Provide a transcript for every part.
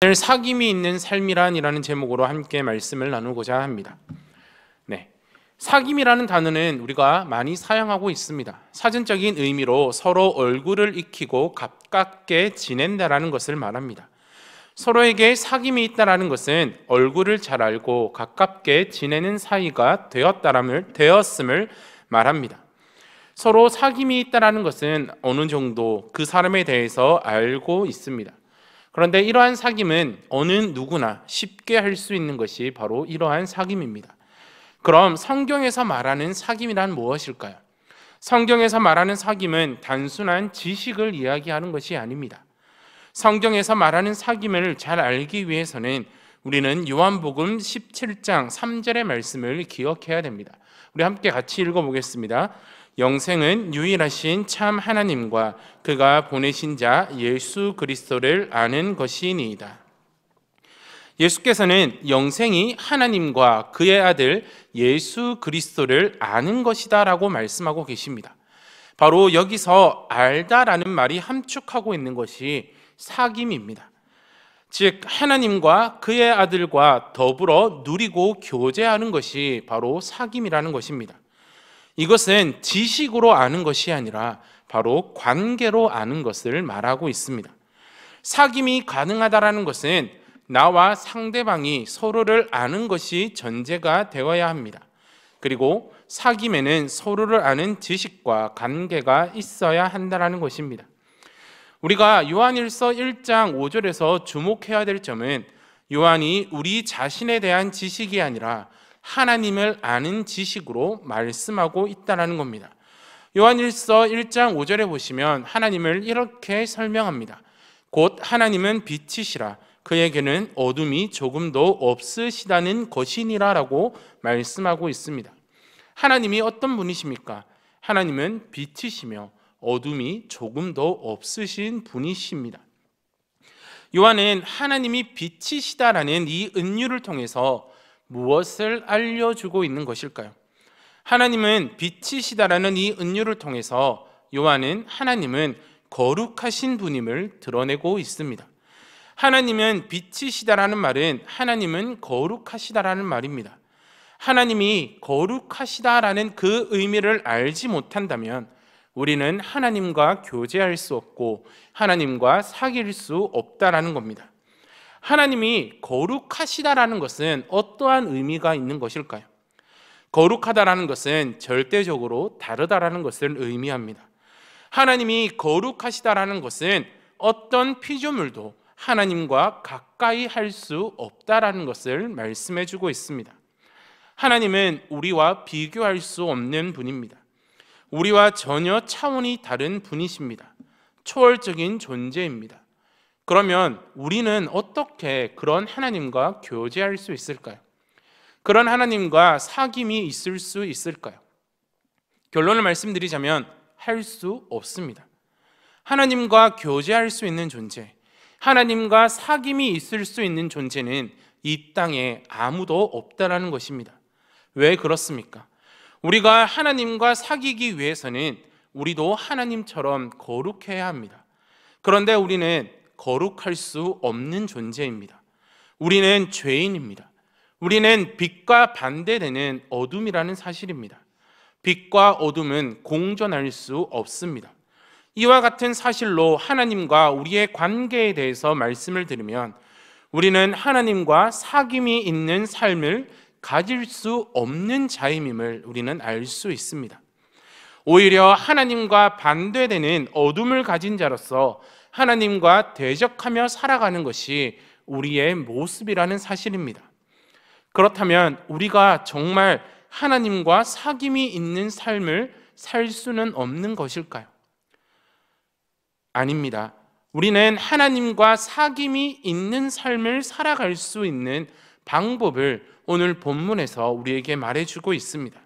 오늘 사귐이 있는 삶이란이라는 제목으로 함께 말씀을 나누고자 합니다. 사귐이라는 단어는 우리가 많이 사용하고 있습니다. 사전적인 의미로 서로 얼굴을 익히고 가깝게 지낸다라는 것을 말합니다. 서로에게 사귐이 있다라는 것은 얼굴을 잘 알고 가깝게 지내는 사이가 되었음을 말합니다. 서로 사귐이 있다라는 것은 어느 정도 그 사람에 대해서 알고 있습니다. 그런데 이러한 사귐은 어느 누구나 쉽게 할 수 있는 것이 바로 이러한 사귐입니다. 그럼 성경에서 말하는 사귐이란 무엇일까요? 성경에서 말하는 사귐은 단순한 지식을 이야기하는 것이 아닙니다. 성경에서 말하는 사귐을 잘 알기 위해서는 우리는 요한복음 17장 3절의 말씀을 기억해야 됩니다. 우리 함께 같이 읽어보겠습니다. 영생은 유일하신 참 하나님과 그가 보내신 자 예수 그리스도를 아는 것이니이다. 예수께서는 영생이 하나님과 그의 아들 예수 그리스도를 아는 것이다 라고 말씀하고 계십니다. 바로 여기서 알다라는 말이 함축하고 있는 것이 사귐입니다. 즉 하나님과 그의 아들과 더불어 누리고 교제하는 것이 바로 사귐이라는 것입니다. 이것은 지식으로 아는 것이 아니라 바로 관계로 아는 것을 말하고 있습니다. 사귐이 가능하다라는 것은 나와 상대방이 서로를 아는 것이 전제가 되어야 합니다. 그리고 사귐에는 서로를 아는 지식과 관계가 있어야 한다는 것입니다. 우리가 요한일서 1장 5절에서 주목해야 될 점은 요한이 우리 자신에 대한 지식이 아니라 하나님을 아는 지식으로 말씀하고 있다는 겁니다. 요한일서 1장 5절에 보시면 하나님을 이렇게 설명합니다. 곧 하나님은 빛이시라 그에게는 어둠이 조금도 없으시다는 것이니라 라고 말씀하고 있습니다. 하나님이 어떤 분이십니까? 하나님은 빛이시며 어둠이 조금도 없으신 분이십니다. 요한은 하나님이 빛이시다라는 이 은유를 통해서 무엇을 알려주고 있는 것일까요? 하나님은 빛이시다라는 이 은유를 통해서 요한은 하나님은 거룩하신 분임을 드러내고 있습니다. 하나님은 빛이시다라는 말은 하나님은 거룩하시다라는 말입니다. 하나님이 거룩하시다라는 그 의미를 알지 못한다면 우리는 하나님과 교제할 수 없고 하나님과 사귈 수 없다라는 겁니다. 하나님이 거룩하시다라는 것은 어떠한 의미가 있는 것일까요? 거룩하다라는 것은 절대적으로 다르다라는 것을 의미합니다. 하나님이 거룩하시다라는 것은 어떤 피조물도 하나님과 가까이 할 수 없다라는 것을 말씀해 주고 있습니다. 하나님은 우리와 비교할 수 없는 분입니다. 우리와 전혀 차원이 다른 분이십니다. 초월적인 존재입니다. 그러면 우리는 어떻게 그런 하나님과 교제할 수 있을까요? 그런 하나님과 사귐이 있을 수 있을까요? 결론을 말씀드리자면 할 수 없습니다. 하나님과 교제할 수 있는 존재, 하나님과 사귐이 있을 수 있는 존재는 이 땅에 아무도 없다라는 것입니다. 왜 그렇습니까? 우리가 하나님과 사귀기 위해서는 우리도 하나님처럼 거룩해야 합니다. 그런데 우리는 거룩할 수 없는 존재입니다. 우리는 죄인입니다. 우리는 빛과 반대되는 어둠이라는 사실입니다. 빛과 어둠은 공존할 수 없습니다. 이와 같은 사실로 하나님과 우리의 관계에 대해서 말씀을 드리면 우리는 하나님과 사귐이 있는 삶을 가질 수 없는 자임임을 우리는 알 수 있습니다. 오히려 하나님과 반대되는 어둠을 가진 자로서 하나님과 대적하며 살아가는 것이 우리의 모습이라는 사실입니다. 그렇다면 우리가 정말 하나님과 사귐이 있는 삶을 살 수는 없는 것일까요? 아닙니다. 우리는 하나님과 사귐이 있는 삶을 살아갈 수 있는 방법을 오늘 본문에서 우리에게 말해주고 있습니다.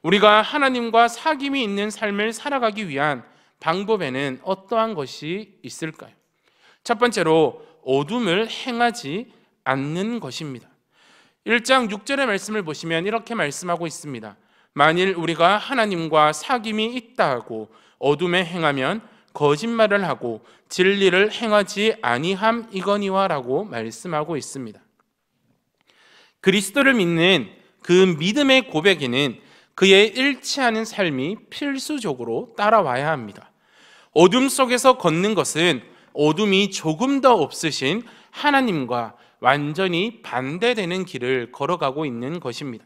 우리가 하나님과 사귐이 있는 삶을 살아가기 위한 방법에는 어떠한 것이 있을까요? 첫 번째로 어둠을 행하지 않는 것입니다. 1장 6절의 말씀을 보시면 이렇게 말씀하고 있습니다. 만일 우리가 하나님과 사귐이 있다 하고 어둠에 행하면 거짓말을 하고 진리를 행하지 아니함이거니와라고 말씀하고 있습니다. 그리스도를 믿는 그 믿음의 고백에는 그의 일치하는 삶이 필수적으로 따라와야 합니다. 어둠 속에서 걷는 것은 어둠이 조금 더 없으신 하나님과 완전히 반대되는 길을 걸어가고 있는 것입니다.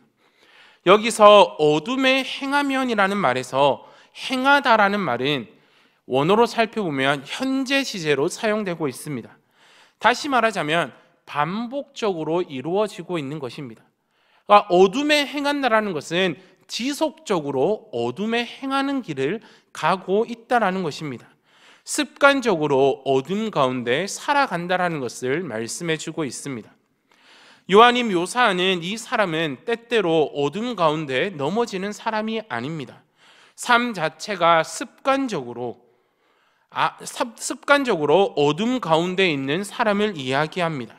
여기서 어둠에 행하면이라는 말에서 행하다라는 말은 원어로 살펴보면 현재 시제로 사용되고 있습니다. 다시 말하자면 반복적으로 이루어지고 있는 것입니다. 그러니까 어둠에 행한다라는 것은 지속적으로 어둠에 행하는 길을 가고 있다라는 것입니다. 습관적으로 어둠 가운데 살아간다라는 것을 말씀해 주고 있습니다. 요한이 묘사하는 이 사람은 때때로 어둠 가운데 넘어지는 사람이 아닙니다. 삶 자체가 습관적으로 어둠 가운데 있는 사람을 이야기합니다.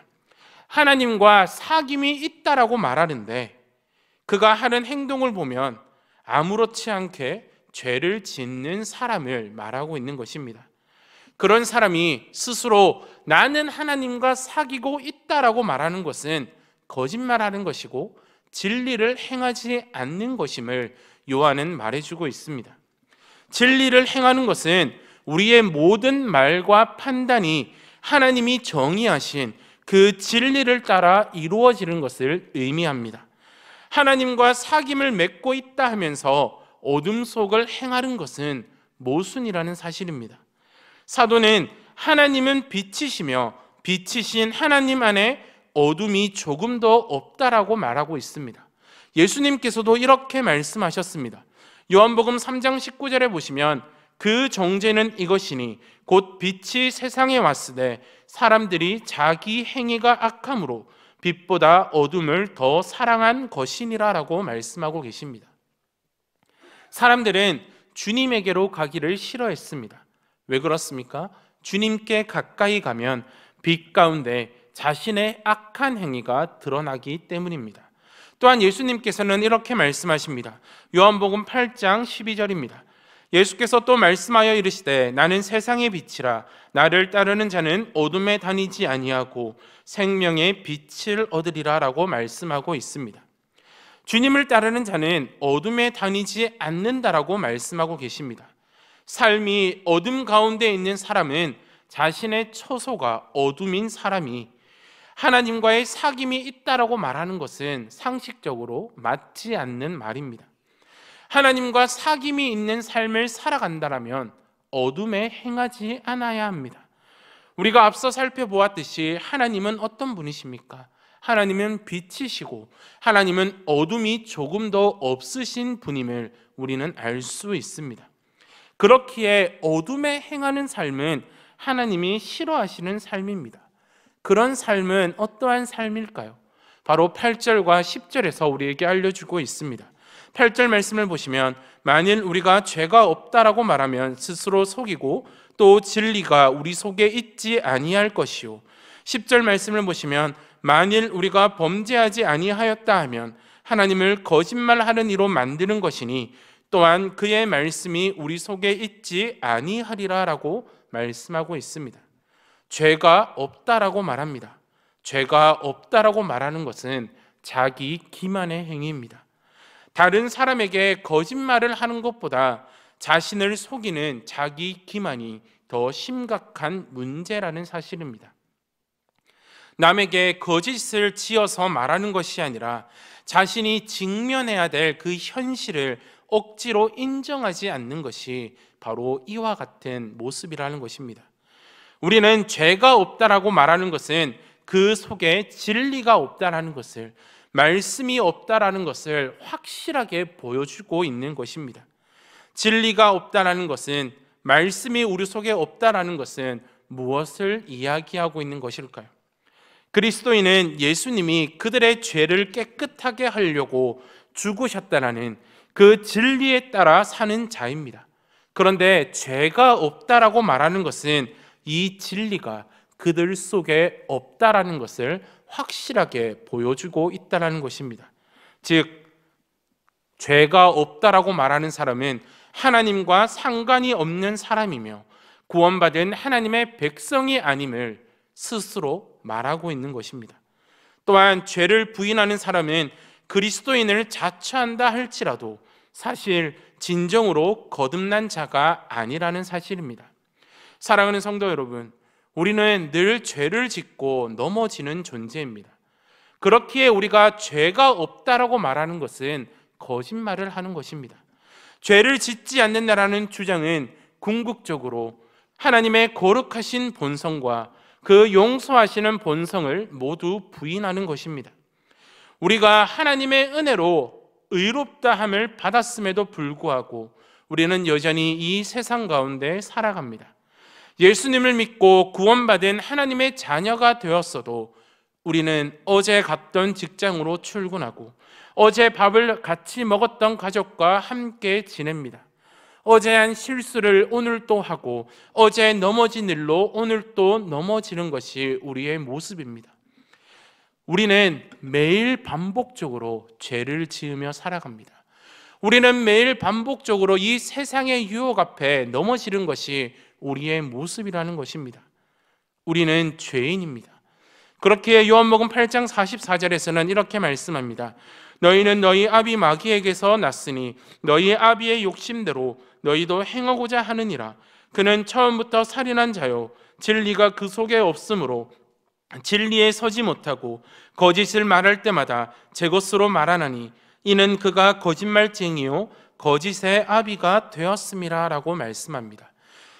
하나님과 사귐이 있다라고 말하는데 그가 하는 행동을 보면 아무렇지 않게 죄를 짓는 사람을 말하고 있는 것입니다. 그런 사람이 스스로 나는 하나님과 사귀고 있다라고 말하는 것은 거짓말하는 것이고 진리를 행하지 않는 것임을 요한은 말해주고 있습니다. 진리를 행하는 것은 우리의 모든 말과 판단이 하나님이 정의하신 그 진리를 따라 이루어지는 것을 의미합니다. 하나님과 사귐을 맺고 있다 하면서 어둠 속을 행하는 것은 모순이라는 사실입니다. 사도는 하나님은 빛이시며 빛이신 하나님 안에 어둠이 조금 더 없다라고 말하고 있습니다. 예수님께서도 이렇게 말씀하셨습니다. 요한복음 3장 19절에 보시면 그 정죄는 이것이니 곧 빛이 세상에 왔으되 사람들이 자기 행위가 악함으로 빛보다 어둠을 더 사랑한 것이니라라고 말씀하고 계십니다. 사람들은 주님에게로 가기를 싫어했습니다. 왜 그렇습니까? 주님께 가까이 가면 빛 가운데 자신의 악한 행위가 드러나기 때문입니다. 또한 예수님께서는 이렇게 말씀하십니다. 요한복음 8장 12절입니다. 예수께서 또 말씀하여 이르시되 나는 세상의 빛이라 나를 따르는 자는 어둠에 다니지 아니하고 생명의 빛을 얻으리라 라고 말씀하고 있습니다. 주님을 따르는 자는 어둠에 다니지 않는다라고 말씀하고 계십니다. 삶이 어둠 가운데 있는 사람은 자신의 처소가 어둠인 사람이 하나님과의 사귐이 있다라고 말하는 것은 상식적으로 맞지 않는 말입니다. 하나님과 사귐이 있는 삶을 살아간다면 어둠에 행하지 않아야 합니다. 우리가 앞서 살펴보았듯이 하나님은 어떤 분이십니까? 하나님은 빛이시고 하나님은 어둠이 조금 더 없으신 분임을 우리는 알 수 있습니다. 그렇기에 어둠에 행하는 삶은 하나님이 싫어하시는 삶입니다. 그런 삶은 어떠한 삶일까요? 바로 8절과 10절에서 우리에게 알려주고 있습니다. 8절 말씀을 보시면 만일 우리가 죄가 없다라고 말하면 스스로 속이고 또 진리가 우리 속에 있지 아니할 것이요 10절 말씀을 보시면 만일 우리가 범죄하지 아니하였다 하면 하나님을 거짓말하는 이로 만드는 것이니 또한 그의 말씀이 우리 속에 있지 아니하리라 라고 말씀하고 있습니다. 죄가 없다라고 말합니다. 죄가 없다라고 말하는 것은 자기 기만의 행위입니다. 다른 사람에게 거짓말을 하는 것보다 자신을 속이는 자기 기만이 더 심각한 문제라는 사실입니다. 남에게 거짓을 지어서 말하는 것이 아니라 자신이 직면해야 될 그 현실을 억지로 인정하지 않는 것이 바로 이와 같은 모습이라는 것입니다. 우리는 죄가 없다라고 말하는 것은 그 속에 진리가 없다라는 것을, 말씀이 없다라는 것을 확실하게 보여주고 있는 것입니다. 진리가 없다라는 것은, 말씀이 우리 속에 없다라는 것은 무엇을 이야기하고 있는 것일까요? 그리스도인은 예수님이 그들의 죄를 깨끗하게 하려고 죽으셨다라는 그 진리에 따라 사는 자입니다. 그런데 죄가 없다라고 말하는 것은 이 진리가 그들 속에 없다라는 것을 확실하게 보여주고 있다는 것입니다. 즉, 죄가 없다라고 말하는 사람은 하나님과 상관이 없는 사람이며 구원받은 하나님의 백성이 아님을 스스로 말하고 있는 것입니다. 또한 죄를 부인하는 사람은 그리스도인을 자처한다 할지라도 사실 진정으로 거듭난 자가 아니라는 사실입니다. 사랑하는 성도 여러분, 우리는 늘 죄를 짓고 넘어지는 존재입니다. 그렇기에 우리가 죄가 없다라고 말하는 것은 거짓말을 하는 것입니다. 죄를 짓지 않는다라는 주장은 궁극적으로 하나님의 거룩하신 본성과 그 용서하시는 본성을 모두 부인하는 것입니다. 우리가 하나님의 은혜로 의롭다함을 받았음에도 불구하고 우리는 여전히 이 세상 가운데 살아갑니다. 예수님을 믿고 구원받은 하나님의 자녀가 되었어도 우리는 어제 갔던 직장으로 출근하고 어제 밥을 같이 먹었던 가족과 함께 지냅니다. 어제 한 실수를 오늘 또 하고 어제 넘어진 일로 오늘 또 넘어지는 것이 우리의 모습입니다. 우리는 매일 반복적으로 죄를 지으며 살아갑니다. 우리는 매일 반복적으로 이 세상의 유혹 앞에 넘어지는 것이 우리의 모습이라는 것입니다. 우리는 죄인입니다. 그렇기에 요한복음 8장 44절에서는 이렇게 말씀합니다. 너희는 너희 아비 마귀에게서 났으니 너희 아비의 욕심대로 너희도 행하고자 하느니라. 그는 처음부터 살인한 자요 진리가 그 속에 없으므로 진리에 서지 못하고 거짓을 말할 때마다 제 것으로 말하나니 이는 그가 거짓말쟁이요 거짓의 아비가 되었음이라 라고 말씀합니다.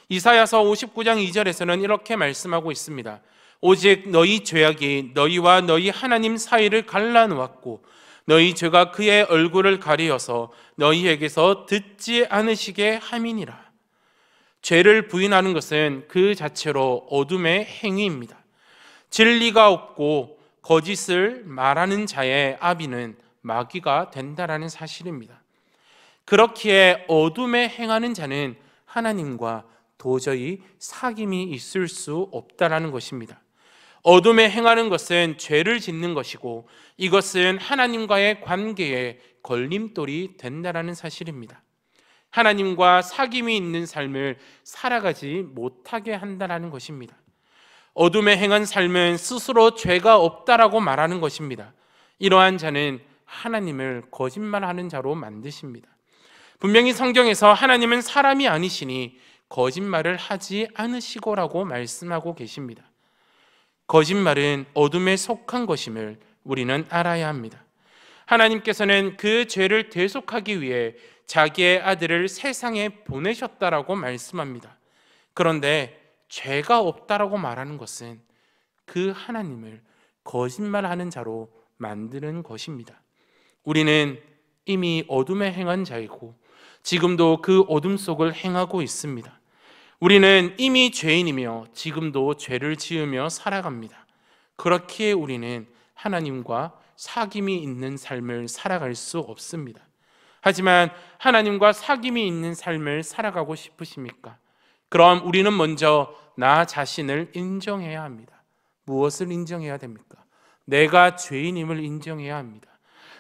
이사야서 59장 2절에서는 이렇게 말씀하고 있습니다. 오직 너희 죄악이 너희와 너희 하나님 사이를 갈라놓았고 너희 죄가 그의 얼굴을 가리어서 너희에게서 듣지 않으시게 함이니라. 죄를 부인하는 것은 그 자체로 어둠의 행위입니다. 진리가 없고 거짓을 말하는 자의 아비는 마귀가 된다라는 사실입니다. 그렇기에 어둠에 행하는 자는 하나님과 도저히 사귐이 있을 수 없다라는 것입니다. 어둠에 행하는 것은 죄를 짓는 것이고 이것은 하나님과의 관계에 걸림돌이 된다라는 사실입니다. 하나님과 사귐이 있는 삶을 살아가지 못하게 한다라는 것입니다. 어둠에 행한 삶은 스스로 죄가 없다라고 말하는 것입니다. 이러한 자는 하나님을 거짓말하는 자로 만드십니다. 분명히 성경에서 하나님은 사람이 아니시니 거짓말을 하지 않으시고라고 말씀하고 계십니다. 거짓말은 어둠에 속한 것임을 우리는 알아야 합니다. 하나님께서는 그 죄를 대속하기 위해 자기의 아들을 세상에 보내셨다라고 말씀합니다. 그런데 죄가 없다라고 말하는 것은 그 하나님을 거짓말하는 자로 만드는 것입니다. 우리는 이미 어둠에 행한 자이고 지금도 그 어둠 속을 행하고 있습니다. 우리는 이미 죄인이며 지금도 죄를 지으며 살아갑니다. 그렇기에 우리는 하나님과 사귐이 있는 삶을 살아갈 수 없습니다. 하지만 하나님과 사귐이 있는 삶을 살아가고 싶으십니까? 그럼 우리는 먼저 나 자신을 인정해야 합니다. 무엇을 인정해야 됩니까? 내가 죄인임을 인정해야 합니다.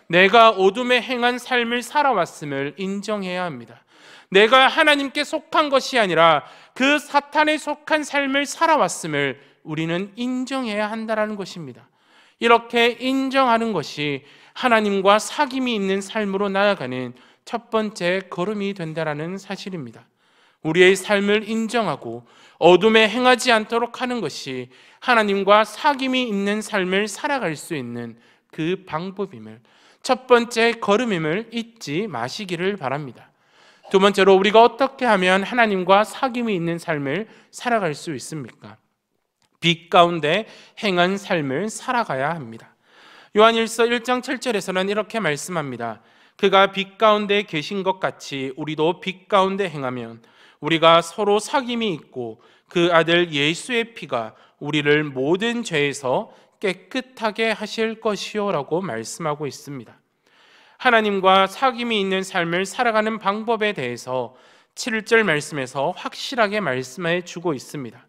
내가 어둠에 행한 삶을 살아왔음을 인정해야 합니다. 내가 하나님께 속한 것이 아니라 그 사탄에 속한 삶을 살아왔음을 우리는 인정해야 한다는 것입니다. 이렇게 인정하는 것이 하나님과 사귐이 있는 삶으로 나아가는 첫 번째 걸음이 된다는 사실입니다. 우리의 삶을 인정하고 어둠에 행하지 않도록 하는 것이 하나님과 사귐이 있는 삶을 살아갈 수 있는 그 방법임을, 첫 번째 걸음임을 잊지 마시기를 바랍니다. 두 번째로 우리가 어떻게 하면 하나님과 사귐이 있는 삶을 살아갈 수 있습니까? 빛 가운데 행한 삶을 살아가야 합니다. 요한일서 1장 7절에서는 이렇게 말씀합니다. 그가 빛 가운데 계신 것 같이 우리도 빛 가운데 행하면 우리가 서로 사귐이 있고 그 아들 예수의 피가 우리를 모든 죄에서 깨끗하게 하실 것이요 라고 말씀하고 있습니다. 하나님과 사귐이 있는 삶을 살아가는 방법에 대해서 7절 말씀에서 확실하게 말씀해 주고 있습니다.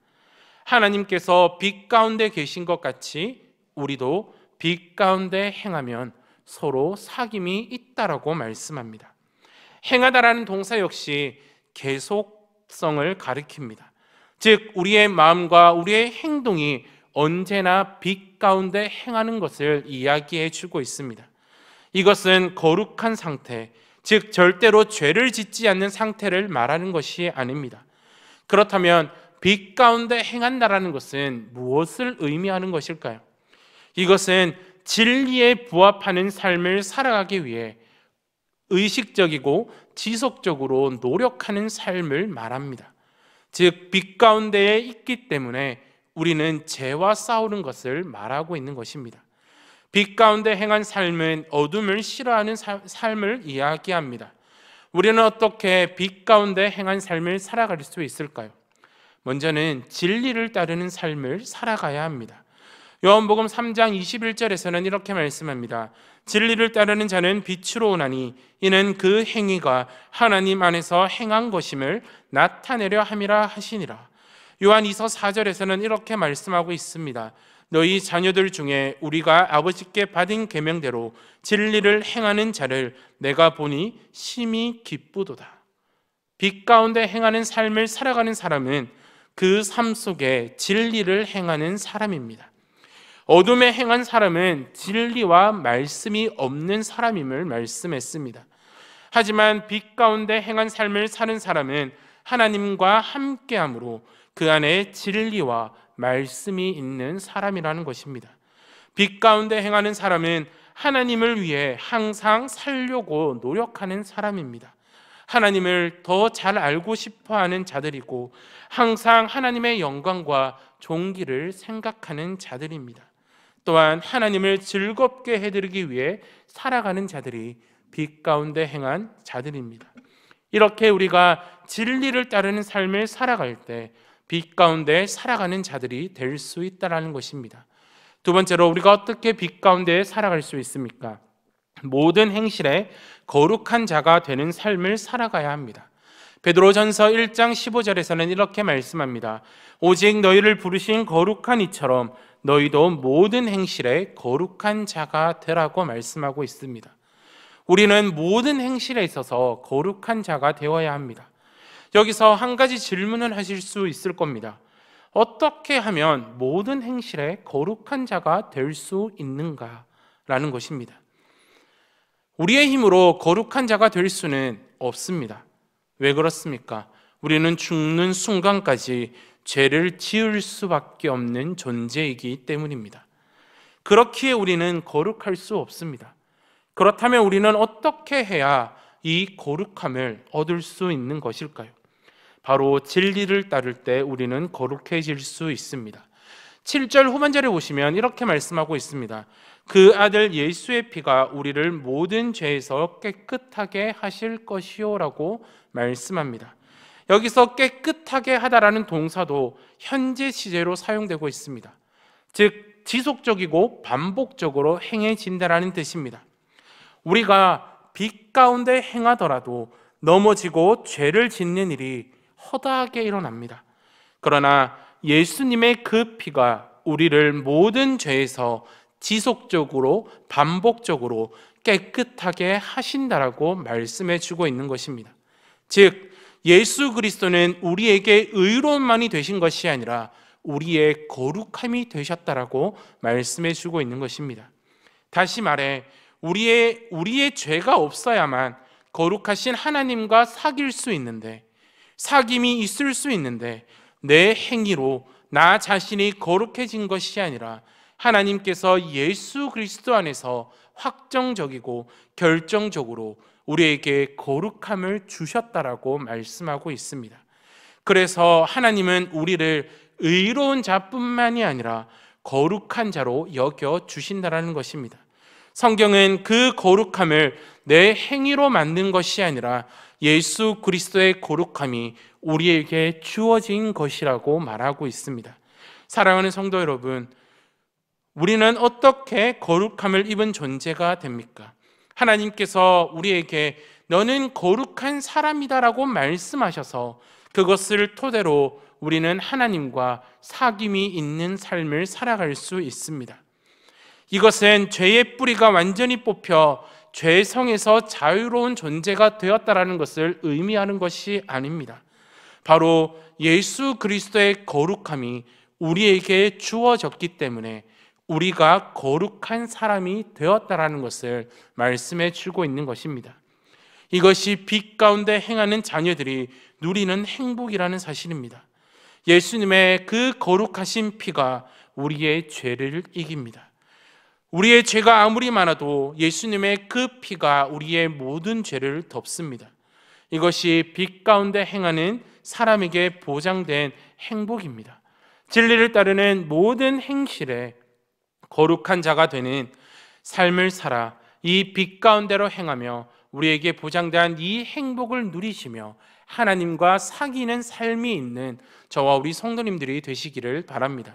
하나님께서 빛 가운데 계신 것 같이 우리도 빛 가운데 행하면 서로 사귐이 있다라고 말씀합니다. 행하다라는 동사 역시 계속성을 가리킵니다. 즉 우리의 마음과 우리의 행동이 언제나 빛 가운데 행하는 것을 이야기해 주고 있습니다. 이것은 거룩한 상태, 즉 절대로 죄를 짓지 않는 상태를 말하는 것이 아닙니다. 그렇다면 빛 가운데 행한다라는 것은 무엇을 의미하는 것일까요? 이것은 진리에 부합하는 삶을 살아가기 위해 의식적이고 지속적으로 노력하는 삶을 말합니다. 즉 빛 가운데에 있기 때문에 우리는 죄와 싸우는 것을 말하고 있는 것입니다. 빛 가운데 행한 삶은 어둠을 싫어하는 삶을 이야기합니다. 우리는 어떻게 빛 가운데 행한 삶을 살아갈 수 있을까요? 먼저는 진리를 따르는 삶을 살아가야 합니다. 요한복음 3장 21절에서는 이렇게 말씀합니다. 진리를 따르는 자는 빛으로 오나니 이는 그 행위가 하나님 안에서 행한 것임을 나타내려 함이라 하시니라. 요한 2서 4절에서는 이렇게 말씀하고 있습니다. 너희 자녀들 중에 우리가 아버지께 받은 계명대로 진리를 행하는 자를 내가 보니 심히 기쁘도다. 빛 가운데 행하는 삶을 살아가는 사람은 그 삶 속에 진리를 행하는 사람입니다. 어둠에 행한 사람은 진리와 말씀이 없는 사람임을 말씀했습니다. 하지만 빛 가운데 행한 삶을 사는 사람은 하나님과 함께함으로 그 안에 진리와 말씀이 있는 사람이라는 것입니다. 빛 가운데 행하는 사람은 하나님을 위해 항상 살려고 노력하는 사람입니다. 하나님을 더 잘 알고 싶어하는 자들이고 항상 하나님의 영광과 존귀를 생각하는 자들입니다. 또한 하나님을 즐겁게 해드리기 위해 살아가는 자들이 빛 가운데 행한 자들입니다. 이렇게 우리가 진리를 따르는 삶을 살아갈 때 빛 가운데 살아가는 자들이 될 수 있다는 것입니다. 두 번째로 우리가 어떻게 빛 가운데 살아갈 수 있습니까? 모든 행실에 거룩한 자가 되는 삶을 살아가야 합니다. 베드로전서 1장 15절에서는 이렇게 말씀합니다. 오직 너희를 부르신 거룩한 이처럼 너희도 모든 행실에 거룩한 자가 되라고 말씀하고 있습니다. 우리는 모든 행실에 있어서 거룩한 자가 되어야 합니다. 여기서 한 가지 질문을 하실 수 있을 겁니다. 어떻게 하면 모든 행실에 거룩한 자가 될 수 있는가라는 것입니다. 우리의 힘으로 거룩한 자가 될 수는 없습니다. 왜 그렇습니까? 우리는 죽는 순간까지 죄를 지을 수밖에 없는 존재이기 때문입니다. 그렇기에 우리는 거룩할 수 없습니다. 그렇다면 우리는 어떻게 해야 이 거룩함을 얻을 수 있는 것일까요? 바로 진리를 따를 때 우리는 거룩해질 수 있습니다. 7절 후반절에 보시면 이렇게 말씀하고 있습니다. 그 아들 예수의 피가 우리를 모든 죄에서 깨끗하게 하실 것이요 라고 말씀합니다. 여기서 깨끗하게 하다라는 동사도 현재 시제로 사용되고 있습니다. 즉 지속적이고 반복적으로 행해진다라는 뜻입니다. 우리가 빛 가운데 행하더라도 넘어지고 죄를 짓는 일이 허다하게 일어납니다. 그러나 예수님의 그 피가 우리를 모든 죄에서 지속적으로 반복적으로 깨끗하게 하신다라고 말씀해 주고 있는 것입니다. 즉 예수 그리스도는 우리에게 의로움만이 되신 것이 아니라 우리의 거룩함이 되셨다라고 말씀해 주고 있는 것입니다. 다시 말해 우리의 죄가 없어야만 거룩하신 하나님과 사귈 수 있는데, 사귐이 있을 수 있는데 내 행위로 나 자신이 거룩해진 것이 아니라 하나님께서 예수 그리스도 안에서 확정적이고 결정적으로 우리에게 거룩함을 주셨다라고 말씀하고 있습니다. 그래서 하나님은 우리를 의로운 자뿐만이 아니라 거룩한 자로 여겨 주신다라는 것입니다. 성경은 그 거룩함을 내 행위로 만든 것이 아니라 예수 그리스도의 거룩함이 우리에게 주어진 것이라고 말하고 있습니다. 사랑하는 성도 여러분, 우리는 어떻게 거룩함을 입은 존재가 됩니까? 하나님께서 우리에게 너는 거룩한 사람이다라고 말씀하셔서 그것을 토대로 우리는 하나님과 사귐이 있는 삶을 살아갈 수 있습니다. 이것은 죄의 뿌리가 완전히 뽑혀 죄성에서 자유로운 존재가 되었다라는 것을 의미하는 것이 아닙니다. 바로 예수 그리스도의 거룩함이 우리에게 주어졌기 때문에 우리가 거룩한 사람이 되었다라는 것을 말씀해 주고 있는 것입니다. 이것이 빛 가운데 행하는 자녀들이 누리는 행복이라는 사실입니다. 예수님의 그 거룩하신 피가 우리의 죄를 이깁니다. 우리의 죄가 아무리 많아도 예수님의 그 피가 우리의 모든 죄를 덮습니다. 이것이 빛 가운데 행하는 사람에게 보장된 행복입니다. 진리를 따르는 모든 행실에 거룩한 자가 되는 삶을 살아 이 빛 가운데로 행하며 우리에게 보장된 이 행복을 누리시며 하나님과 사귀는 삶이 있는 저와 우리 성도님들이 되시기를 바랍니다.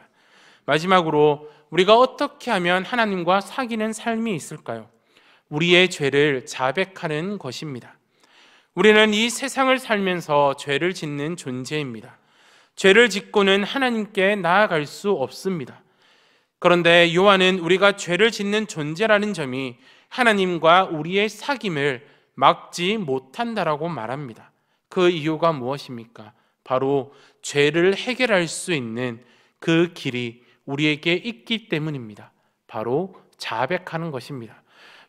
마지막으로 우리가 어떻게 하면 하나님과 사귀는 삶이 있을까요? 우리의 죄를 자백하는 것입니다. 우리는 이 세상을 살면서 죄를 짓는 존재입니다. 죄를 짓고는 하나님께 나아갈 수 없습니다. 그런데 요한은 우리가 죄를 짓는 존재라는 점이 하나님과 우리의 사귐을 막지 못한다라고 말합니다. 그 이유가 무엇입니까? 바로 죄를 해결할 수 있는 그 길이 우리에게 있기 때문입니다. 바로 자백하는 것입니다.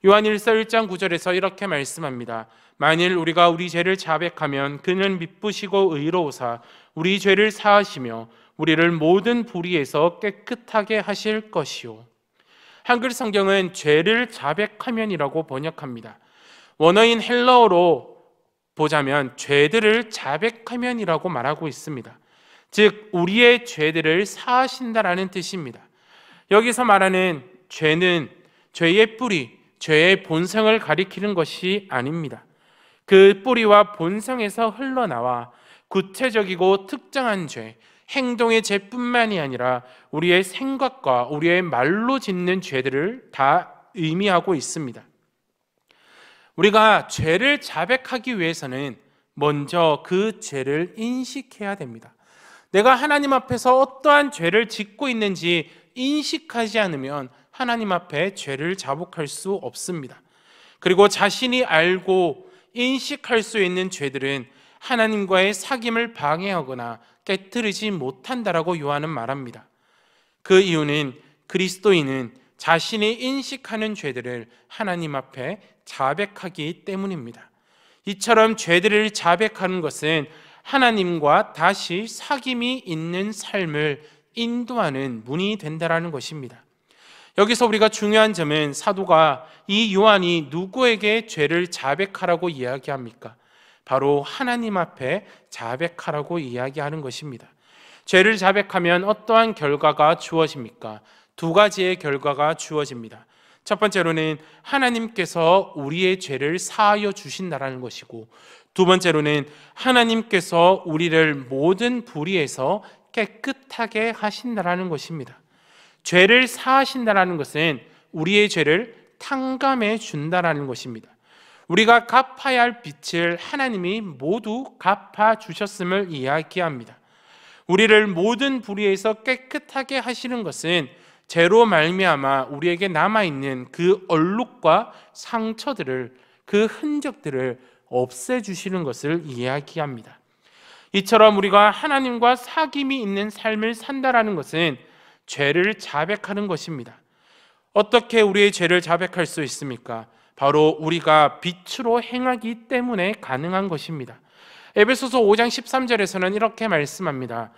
요한 1서 1장 9절에서 이렇게 말씀합니다. 만일 우리가 우리 죄를 자백하면 그는 미쁘시고 의로우사 우리 죄를 사하시며 우리를 모든 불의에서 깨끗하게 하실 것이요. 한글 성경은 죄를 자백하면이라고 번역합니다. 원어인 헬라어로 보자면 죄들을 자백하면이라고 말하고 있습니다. 즉 우리의 죄들을 사하신다라는 뜻입니다. 여기서 말하는 죄는 죄의 뿌리, 죄의 본성을 가리키는 것이 아닙니다. 그 뿌리와 본성에서 흘러나와 구체적이고 특정한 죄, 행동의 죄뿐만이 아니라 우리의 생각과 우리의 말로 짓는 죄들을 다 의미하고 있습니다. 우리가 죄를 자백하기 위해서는 먼저 그 죄를 인식해야 됩니다. 내가 하나님 앞에서 어떠한 죄를 짓고 있는지 인식하지 않으면 하나님 앞에 죄를 자복할 수 없습니다. 그리고 자신이 알고 인식할 수 있는 죄들은 하나님과의 사귐을 방해하거나 깨트리지 못한다라고 요한은 말합니다. 그 이유는 그리스도인은 자신이 인식하는 죄들을 하나님 앞에 자백하기 때문입니다. 이처럼 죄들을 자백하는 것은 하나님과 다시 사귐이 있는 삶을 인도하는 문이 된다라는 것입니다. 여기서 우리가 중요한 점은 사도가 이 요한이 누구에게 죄를 자백하라고 이야기합니까? 바로 하나님 앞에 자백하라고 이야기하는 것입니다. 죄를 자백하면 어떠한 결과가 주어집니까? 두 가지의 결과가 주어집니다. 첫 번째로는 하나님께서 우리의 죄를 사하여 주신다라는 것이고, 두 번째로는 하나님께서 우리를 모든 불의에서 깨끗하게 하신다라는 것입니다. 죄를 사하신다라는 것은 우리의 죄를 탕감해 준다라는 것입니다. 우리가 갚아야 할 빚을 하나님이 모두 갚아 주셨음을 이야기합니다. 우리를 모든 불의에서 깨끗하게 하시는 것은 죄로 말미암아 우리에게 남아있는 그 얼룩과 상처들을, 그 흔적들을 없애주시는 것을 이야기합니다. 이처럼 우리가 하나님과 사귐이 있는 삶을 산다라는 것은 죄를 자백하는 것입니다. 어떻게 우리의 죄를 자백할 수 있습니까? 바로 우리가 빛으로 행하기 때문에 가능한 것입니다. 에베소서 5장 13절에서는 이렇게 말씀합니다.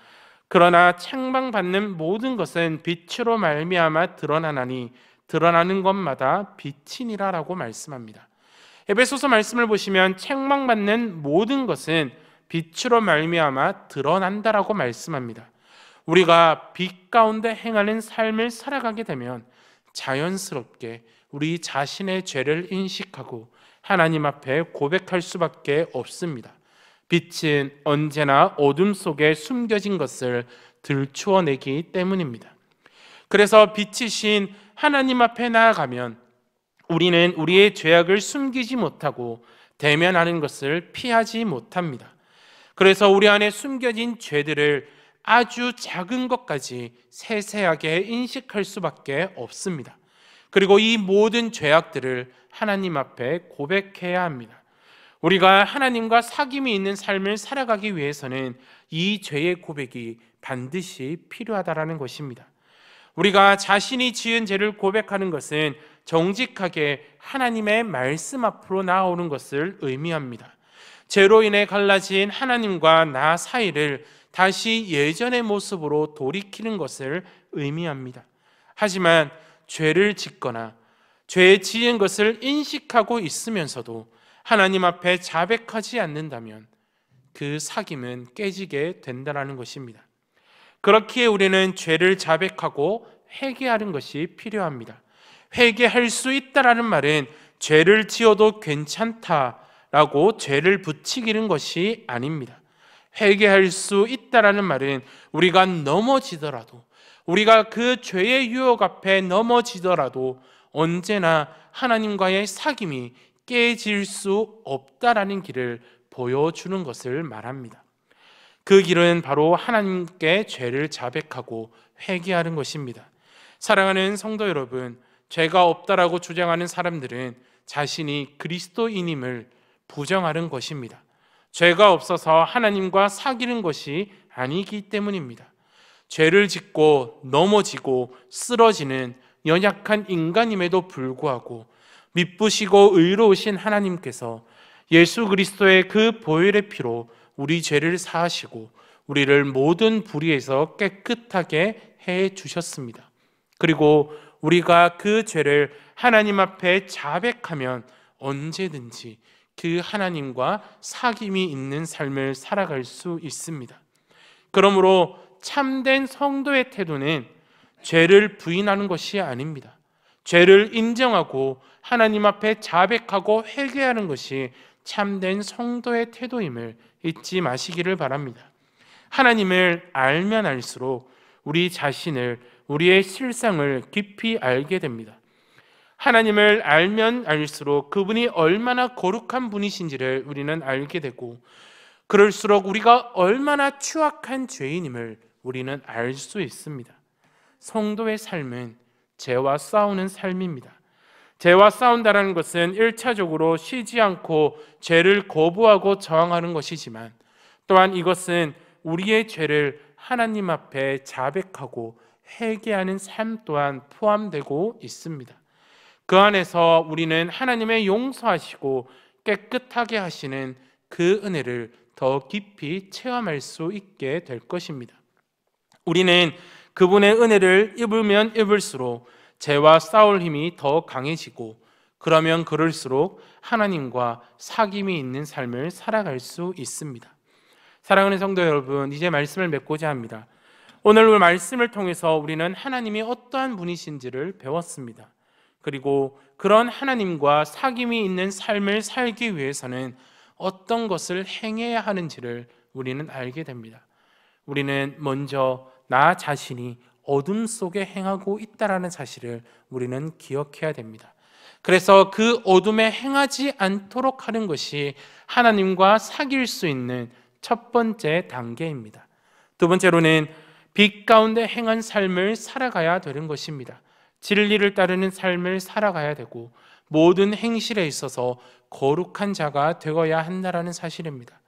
그러나 책망받는 모든 것은 빛으로 말미암아 드러나나니 드러나는 것마다 빛이니라라고 말씀합니다. 에베소서 말씀을 보시면 책망받는 모든 것은 빛으로 말미암아 드러난다라고 말씀합니다. 우리가 빛 가운데 행하는 삶을 살아가게 되면 자연스럽게 우리 자신의 죄를 인식하고 하나님 앞에 고백할 수밖에 없습니다. 빛은 언제나 어둠 속에 숨겨진 것을 들추어내기 때문입니다. 그래서 빛이신 하나님 앞에 나아가면 우리는 우리의 죄악을 숨기지 못하고 대면하는 것을 피하지 못합니다. 그래서 우리 안에 숨겨진 죄들을 아주 작은 것까지 세세하게 인식할 수밖에 없습니다. 그리고 이 모든 죄악들을 하나님 앞에 고백해야 합니다. 우리가 하나님과 사귐이 있는 삶을 살아가기 위해서는 이 죄의 고백이 반드시 필요하다라는 것입니다. 우리가 자신이 지은 죄를 고백하는 것은 정직하게 하나님의 말씀 앞으로 나아오는 것을 의미합니다. 죄로 인해 갈라진 하나님과 나 사이를 다시 예전의 모습으로 돌이키는 것을 의미합니다. 하지만 죄를 짓거나 죄 지은 것을 인식하고 있으면서도 하나님 앞에 자백하지 않는다면 그 사귐은 깨지게 된다는 것입니다. 그렇기에 우리는 죄를 자백하고 회개하는 것이 필요합니다. 회개할 수 있다라는 말은 죄를 지어도 괜찮다라고 죄를 부추기는 것이 아닙니다. 회개할 수 있다라는 말은 우리가 넘어지더라도, 우리가 그 죄의 유혹 앞에 넘어지더라도 언제나 하나님과의 사귐이 깨질 수 없다라는 길을 보여주는 것을 말합니다. 그 길은 바로 하나님께 죄를 자백하고 회개하는 것입니다. 사랑하는 성도 여러분, 죄가 없다라고 주장하는 사람들은 자신이 그리스도인임을 부정하는 것입니다. 죄가 없어서 하나님과 사귀는 것이 아니기 때문입니다. 죄를 짓고 넘어지고 쓰러지는 연약한 인간임에도 불구하고 미쁘시고 의로우신 하나님께서 예수 그리스도의 그 보혈의 피로 우리 죄를 사하시고 우리를 모든 불의에서 깨끗하게 해 주셨습니다. 그리고 우리가 그 죄를 하나님 앞에 자백하면 언제든지 그 하나님과 사귐이 있는 삶을 살아갈 수 있습니다. 그러므로 참된 성도의 태도는 죄를 부인하는 것이 아닙니다. 죄를 인정하고 하나님 앞에 자백하고 회개하는 것이 참된 성도의 태도임을 잊지 마시기를 바랍니다. 하나님을 알면 알수록 우리 자신을, 우리의 실상을 깊이 알게 됩니다. 하나님을 알면 알수록 그분이 얼마나 거룩한 분이신지를 우리는 알게 되고, 그럴수록 우리가 얼마나 추악한 죄인임을 우리는 알 수 있습니다. 성도의 삶은 죄와 싸우는 삶입니다. 죄와 싸운다는 것은 1차적으로 쉬지 않고 죄를 거부하고 저항하는 것이지만, 또한 이것은 우리의 죄를 하나님 앞에 자백하고 회개하는 삶 또한 포함되고 있습니다. 그 안에서 우리는 하나님의 용서하시고 깨끗하게 하시는 그 은혜를 더 깊이 체험할 수 있게 될 것입니다. 우리는 그분의 은혜를 입으면 입을수록 죄와 싸울 힘이 더 강해지고, 그러면 그럴수록 하나님과 사귐이 있는 삶을 살아갈 수 있습니다. 사랑하는 성도 여러분, 이제 말씀을 맺고자 합니다. 오늘 말씀을 통해서 우리는 하나님이 어떠한 분이신지를 배웠습니다. 그리고 그런 하나님과 사귐이 있는 삶을 살기 위해서는 어떤 것을 행해야 하는지를 우리는 알게 됩니다. 우리는 먼저 나 자신이 어둠 속에 행하고 있다라는 사실을 우리는 기억해야 됩니다. 그래서 그 어둠에 행하지 않도록 하는 것이 하나님과 사귈 수 있는 첫 번째 단계입니다. 두 번째로는 빛 가운데 행한 삶을 살아가야 되는 것입니다. 진리를 따르는 삶을 살아가야 되고 모든 행실에 있어서 거룩한 자가 되어야 한다는 사실입니다.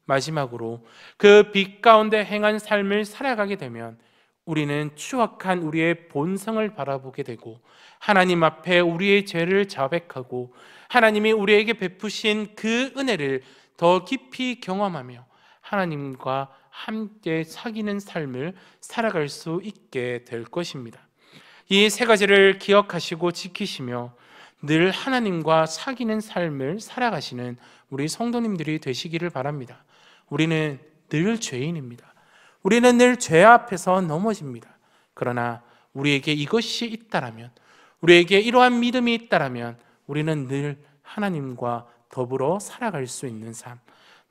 마지막으로 그 빛 가운데 행한 삶을 살아가게 되면 우리는 추악한 우리의 본성을 바라보게 되고 하나님 앞에 우리의 죄를 자백하고 하나님이 우리에게 베푸신 그 은혜를 더 깊이 경험하며 하나님과 함께 사귀는 삶을 살아갈 수 있게 될 것입니다. 이 세 가지를 기억하시고 지키시며 늘 하나님과 사귀는 삶을 살아가시는 우리 성도님들이 되시기를 바랍니다. 우리는 늘 죄인입니다. 우리는 늘 죄 앞에서 넘어집니다. 그러나 우리에게 이것이 있다라면, 우리에게 이러한 믿음이 있다라면 우리는 늘 하나님과 더불어 살아갈 수 있는 삶,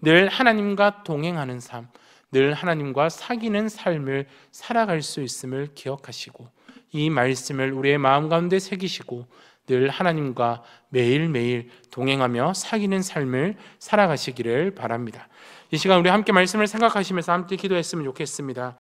늘 하나님과 동행하는 삶, 늘 하나님과 사귀는 삶을 살아갈 수 있음을 기억하시고 이 말씀을 우리의 마음 가운데 새기시고 늘 하나님과 매일매일 동행하며 사귀는 삶을 살아가시기를 바랍니다. 이 시간 우리 함께 말씀을 생각하시면서 함께 기도했으면 좋겠습니다.